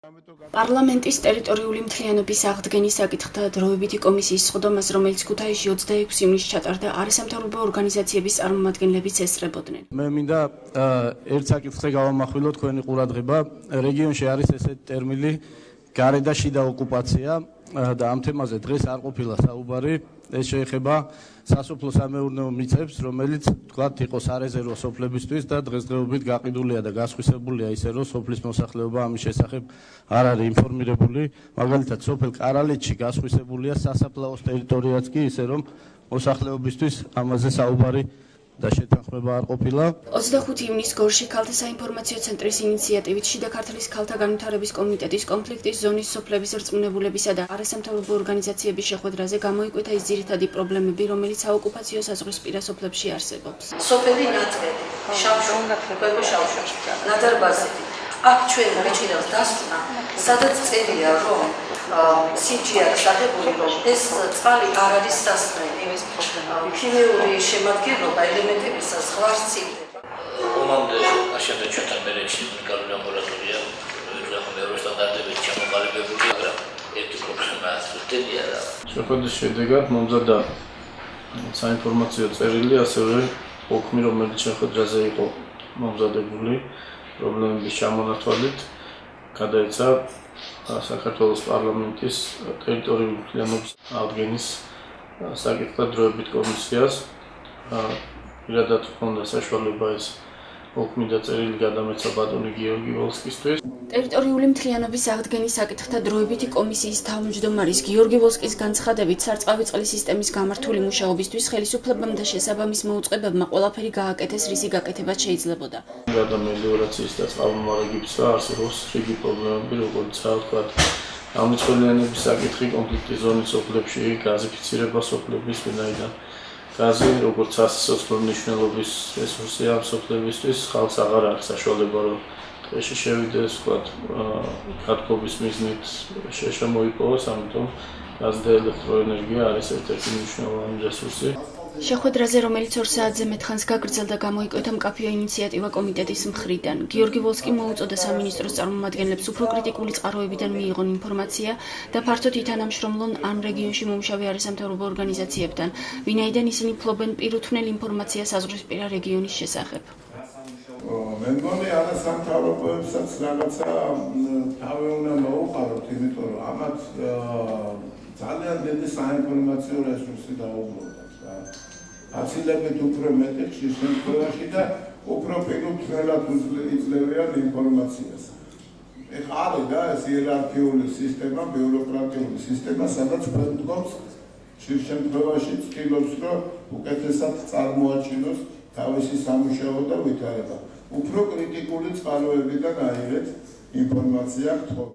პარლამენტის ტერიტორიული მთლიანობის აღდგენის საკითხთა დროებითი კომისიის სხდომას, რომელიც ქუთაისში 26 ივნისს ჩატარდა, არასამთავრობო ორგანიზაციების წარმომადგენლებიც ესწრებოდნენ. მე მინდა ერთ საკითხზე გავამახვილო თქვენი ყურადღება. რეგიონში არის ესეთი ტერმინი გარე და შიდა ოკუპაცია და ამ თემაზე დღეს არ ყოფილა საუბარი. ეს შეეხება სასოფლო-სამეურნეო მიწებს, რომელიც თქვათ იყო სარეზერვო სოფლებისთვის და დღესდღეობით გაყიდულია და გასხვისებულია ისე, რომ სოფლის მოსახლეობა ამის შესახებ არ არის ინფორმირებული. მაგალითად, სოფელ კარალეთში გასხვისებულია სასაფლაოს ტერიტორიაც კი ისე, რომ მოსახლეობისთვის ამაზე საუბარი და შეთანხმება არ ყოფილა. 25 ივნისს გორში ქალთა საინფორმაციო ცენტრის ინიციატივით შიდა ქართლის ქალთა განვითარების კომიტეტის კონფლიქტის ზონის სოფლების რწმუნებულებისა და არასამთავრობო ორგანიზაციების შეხვედრაზე გამოიკვეთა ის ძირითადი პრობლემები, რომელიც საოკუპაციო საზღვრისპირა სოფლებში არსებობს. სოფელი ნათლები, შავშა, ნადარბაზები. აქ ჩვენ მიჩნევს დასკვნა, სადაც წერია, რომ სიჯი არის აღებული, რომ ეს წყალი არ არის სასმელი, ქიმიური შემადგენლობა ელემენტებისას სხვა ცილდება. Omamda aşağıda çöten bereçli unikal laboratuvarya ve standartları çamoqalibebuli, მაგრამ ერთი პრობლემა ასწრებია. შეხვედრის შედეგად მომზადდა საინფორმაციო წერილი, ასევე ოქმი, რომელიც შეხვედრაზე იყო მომზადებული პრობლემების ჩამონათვალით, გადაეცა საქართველოს პარლამენტის ტერიტორიული მთლიანობის აღდგენის საკითხთა დროებით კომისიას. პირადად ჰქონდა საშუალება ეს ოქმი და წერილი გადამეცა ბატონი გიორგი ვოლსკისთვის. ტერიტორიული მთლიანობის აღდგენის საკითხთა დროებითი კომისიის თავმჯდომარის გიორგი ვოლსკის განცხადებით, სარწყავი წყლის სისტემის გამართული მუშაობისთვის ხელისუფლებამ და შესაბამის მოუწყებებმა ყველაფერი გააკეთეს, რისი გაკეთებაც შეიძლებოდა. გადამელიორაციის და წყალმომარაგებისა არსებობს რიგი პრობლემები, როგორიცაა თქვათ გამრიცხველიანების საკითხი კონფლიქტის ზონის სოფლებში, გაზიფიცირება სოფლების ვინაიდან გაზი, როგორც სასიცოცხლო მნიშვნელობის რესურსია ამ სოფლებისთვის, ხალხს აღარ აქვს საშუალება, რომ ტყეში შევიდეს, ვთქვათ, გათბობის მიზნით შეშა მოიპოვოს, ამიტომ გაზი და ელექტროენერგია არის ერთ-ერთი მნიშვნელოვანი რესურსი. შეხვედრაზე, რომელიც 2 საათზე მეტ ხანს გაგრძელდა, გამოიკვეთა მკაფიო ინიციატივა კომიტეტის მხრიდან. გიორგი ვოლსკი მოუწოდა სამინისტროს წარმომადგენლებს უფრო კრიტიკული წყაროებიდან მიიღონ ინფორმაცია და ფართოდ ითანამშრომლონ ამ რეგიონში მომუშავე არასამთავრობო ორგანიზაციებთან, ვინაიდან ისინი ფლობენ პირუთვნელ ინფორმაციას საზღვრისპირა რეგიონის შესახებ. მე მგონი არასამთავრობოებსაც რაღაცა თავი უნდა მოუყაროთ, იმიტომ რომ ამათ ძალიან დიდი საინფორმაციო რესურსი დაუბრუნდათ. აცილებით უფრო მეტი ხშირ შემთხვევაში და უფრო პირუთვნელად იძლევიან ინფორმაციას. ეხლა არის და ეს იერარქიული სისტემა, ბიუროკრატიული სისტემა, სადაც ფერმდგომს ხშირ შემთხვევაში ცდილობს, რომ უკეთესად წარმოაჩინოს თავისი სამუშაო და ვითარება. უფრო კრიტიკული წყაროებიდან აიღეთ ინფორმაცია გთხოვთ.